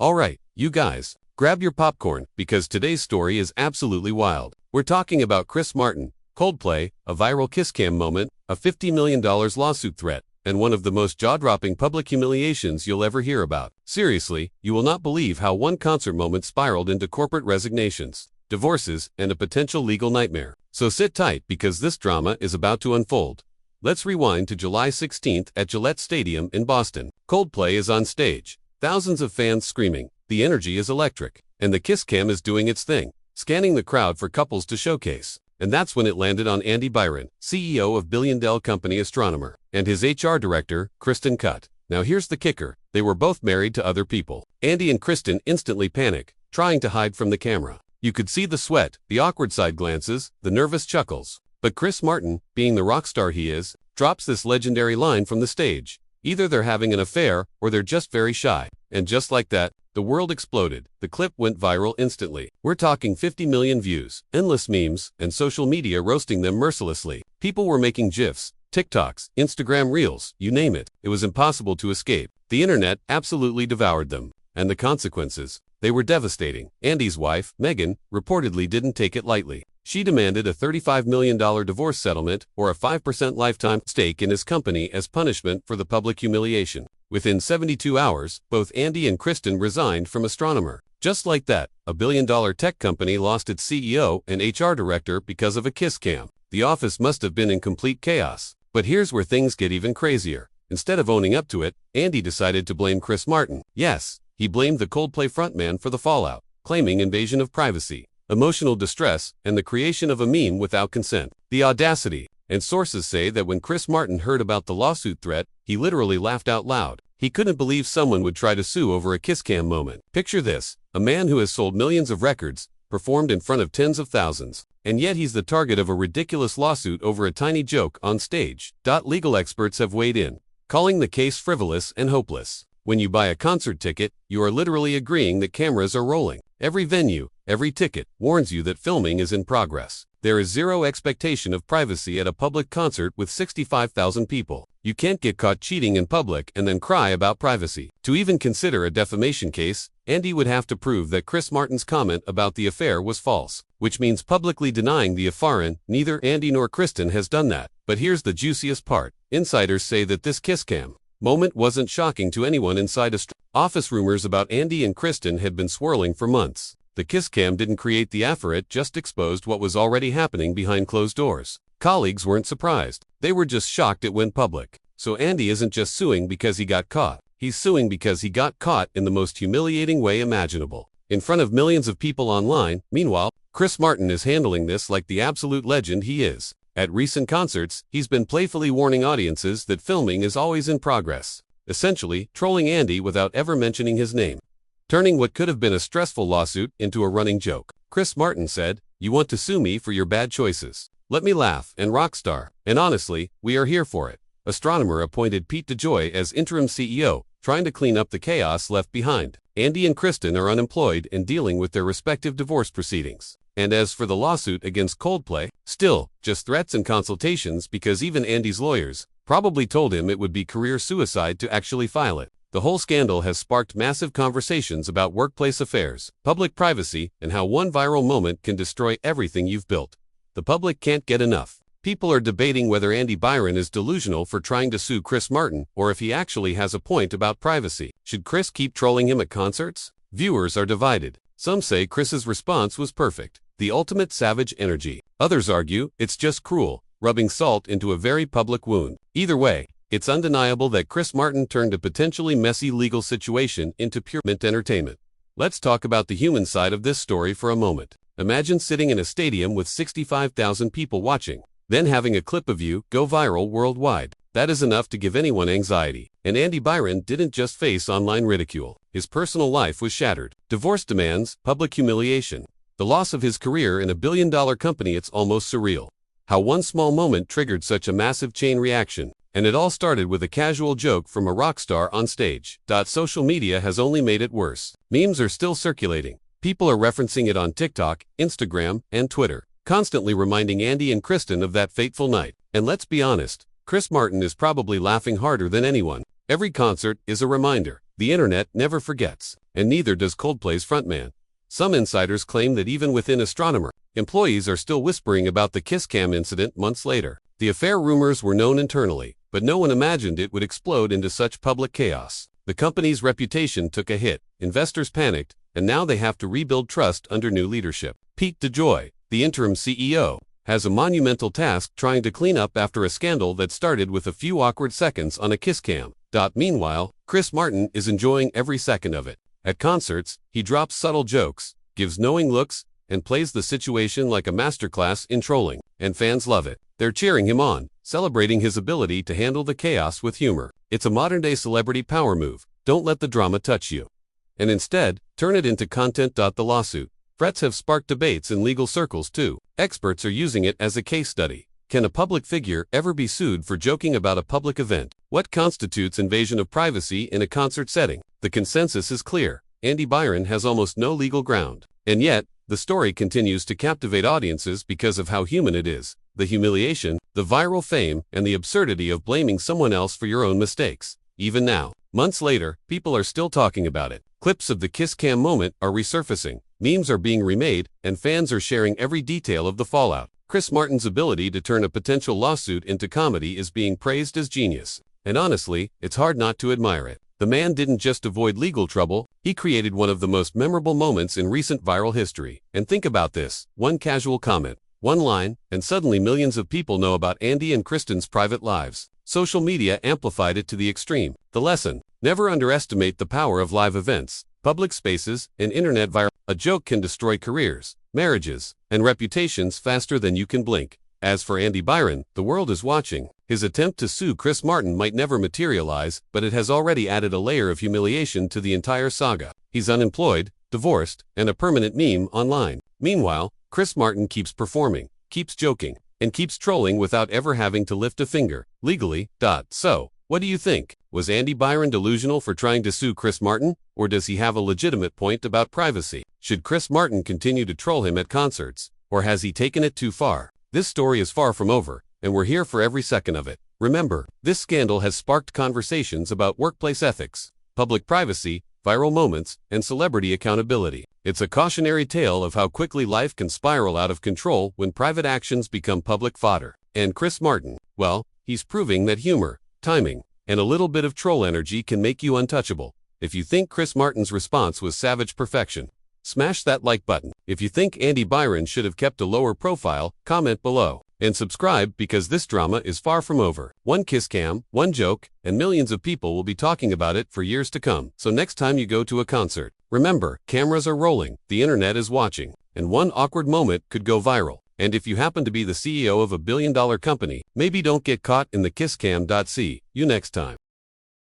Alright, you guys, grab your popcorn, because today's story is absolutely wild. We're talking about Chris Martin, Coldplay, a viral kiss cam moment, a $50 million lawsuit threat, and one of the most jaw-dropping public humiliations you'll ever hear about. Seriously, you will not believe how one concert moment spiraled into corporate resignations, divorces, and a potential legal nightmare. So sit tight, because this drama is about to unfold. Let's rewind to July 16th at Gillette Stadium in Boston. Coldplay is on stage, thousands of fans screaming, the energy is electric, and the kiss cam is doing its thing, scanning the crowd for couples to showcase. And that's when it landed on Andy Byron, CEO of billion-dollar company Astronomer, and his HR director, Kristen Cutt. Now here's the kicker, they were both married to other people. Andy and Kristen instantly panic, trying to hide from the camera. You could see the sweat, the awkward side glances, the nervous chuckles. But Chris Martin, being the rock star he is, drops this legendary line from the stage. Either they're having an affair, or they're just very shy. And just like that, the world exploded. The clip went viral instantly. We're talking 50 million views, endless memes, and social media roasting them mercilessly. People were making GIFs, TikToks, Instagram Reels, you name it. It was impossible to escape. The internet absolutely devoured them. And the consequences? They were devastating. Andy's wife, Megan, reportedly didn't take it lightly. She demanded a $35 million divorce settlement or a 5% lifetime stake in his company as punishment for the public humiliation. Within 72 hours, both Andy and Kristen resigned from Astronomer. Just like that, a billion-dollar tech company lost its CEO and HR director because of a kiss cam. The office must have been in complete chaos. But here's where things get even crazier. Instead of owning up to it, Andy decided to blame Chris Martin. Yes, he blamed the Coldplay frontman for the fallout, claiming invasion of privacy, emotional distress, and the creation of a meme without consent. The audacity! And sources say that when Chris Martin heard about the lawsuit threat, he literally laughed out loud. He couldn't believe someone would try to sue over a kiss cam moment. Picture this, a man who has sold millions of records, performed in front of tens of thousands, and yet he's the target of a ridiculous lawsuit over a tiny joke on stage. Legal experts have weighed in, calling the case frivolous and hopeless. When you buy a concert ticket, you are literally agreeing that cameras are rolling. Every venue, every ticket, warns you that filming is in progress. There is zero expectation of privacy at a public concert with 65,000 people. You can't get caught cheating in public and then cry about privacy. To even consider a defamation case, Andy would have to prove that Chris Martin's comment about the affair was false, which means publicly denying the affair, and neither Andy nor Kristen has done that. But here's the juiciest part. Insiders say that this kiss cam moment wasn't shocking to anyone inside office. Rumors about Andy and Kristen had been swirling for months. The kiss cam didn't create the affair, it just exposed what was already happening behind closed doors. Colleagues weren't surprised. They were just shocked it went public. So Andy isn't just suing because he got caught. He's suing because he got caught in the most humiliating way imaginable, in front of millions of people online. Meanwhile, Chris Martin is handling this like the absolute legend he is. At recent concerts, he's been playfully warning audiences that filming is always in progress, essentially trolling Andy without ever mentioning his name, turning what could have been a stressful lawsuit into a running joke. Chris Martin said, "You want to sue me for your bad choices? Let me laugh and rockstar. And honestly, we are here for it." Astronomer appointed Pete DeJoy as interim CEO, trying to clean up the chaos left behind. Andy and Kristen are unemployed and dealing with their respective divorce proceedings. And as for the lawsuit against Coldplay, still, just threats and consultations, because even Andy's lawyers probably told him it would be career suicide to actually file it. The whole scandal has sparked massive conversations about workplace affairs, public privacy, and how one viral moment can destroy everything you've built. The public can't get enough. People are debating whether Andy Byron is delusional for trying to sue Chris Martin, or if he actually has a point about privacy. Should Chris keep trolling him at concerts? Viewers are divided. Some say Chris's response was perfect, the ultimate savage energy. Others argue it's just cruel, rubbing salt into a very public wound. Either way, it's undeniable that Chris Martin turned a potentially messy legal situation into pure entertainment. Let's talk about the human side of this story for a moment. Imagine sitting in a stadium with 65,000 people watching, then having a clip of you go viral worldwide. That is enough to give anyone anxiety. And Andy Byron didn't just face online ridicule. His personal life was shattered. Divorce demands, public humiliation, the loss of his career in a billion-dollar company. It's almost surreal how one small moment triggered such a massive chain reaction. And it all started with a casual joke from a rock star on stage. Social media has only made it worse. Memes are still circulating. People are referencing it on TikTok, Instagram, and Twitter, constantly reminding Andy and Kristen of that fateful night. And let's be honest, Chris Martin is probably laughing harder than anyone. Every concert is a reminder. the internet never forgets, and neither does Coldplay's frontman. Some insiders claim that even within Astronomer, employees are still whispering about the kiss cam incident months later. The affair rumors were known internally, but no one imagined it would explode into such public chaos. The company's reputation took a hit, investors panicked, and now they have to rebuild trust under new leadership. Pete DeJoy, the interim CEO, has a monumental task trying to clean up after a scandal that started with a few awkward seconds on a kiss cam. Meanwhile, Chris Martin is enjoying every second of it. At concerts, he drops subtle jokes, gives knowing looks, and plays the situation like a masterclass in trolling, and fans love it. They're cheering him on, celebrating his ability to handle the chaos with humor. It's a modern-day celebrity power move. Don't let the drama touch you, and instead, turn it into content. The lawsuit threats have sparked debates in legal circles too. Experts are using it as a case study. Can a public figure ever be sued for joking about a public event? What constitutes invasion of privacy in a concert setting? The consensus is clear. Andy Byron has almost no legal ground. And yet, the story continues to captivate audiences because of how human it is. The humiliation, the viral fame, and the absurdity of blaming someone else for your own mistakes. Even now, months later, people are still talking about it. Clips of the kiss cam moment are resurfacing, memes are being remade, and fans are sharing every detail of the fallout. Chris Martin's ability to turn a potential lawsuit into comedy is being praised as genius. And honestly, it's hard not to admire it. The man didn't just avoid legal trouble, he created one of the most memorable moments in recent viral history. And think about this, one casual comment, one line, and suddenly millions of people know about Andy and Kristen's private lives. Social media amplified it to the extreme. The lesson: never underestimate the power of live events, public spaces, and internet viral. A joke can destroy careers, marriages, and reputations faster than you can blink. As for Andy Byron, the world is watching. His attempt to sue Chris Martin might never materialize, but it has already added a layer of humiliation to the entire saga. He's unemployed, divorced, and a permanent meme online. Meanwhile, Chris Martin keeps performing, keeps joking, and keeps trolling without ever having to lift a finger, legally. So, what do you think? Was Andy Byron delusional for trying to sue Chris Martin, or does he have a legitimate point about privacy? Should Chris Martin continue to troll him at concerts, or has he taken it too far? This story is far from over, and we're here for every second of it. Remember, this scandal has sparked conversations about workplace ethics, public privacy, viral moments, and celebrity accountability. It's a cautionary tale of how quickly life can spiral out of control when private actions become public fodder. And Chris Martin, well, he's proving that humor, timing, and a little bit of troll energy can make you untouchable. If you think Chris Martin's response was savage perfection, smash that like button. If you think Andy Byron should have kept a lower profile, comment below. And subscribe because this drama is far from over. One kiss cam, one joke, and millions of people will be talking about it for years to come. So next time you go to a concert, remember, cameras are rolling, the internet is watching, and one awkward moment could go viral. And if you happen to be the CEO of a billion-dollar company, maybe don't get caught in the kiss cam. See you next time.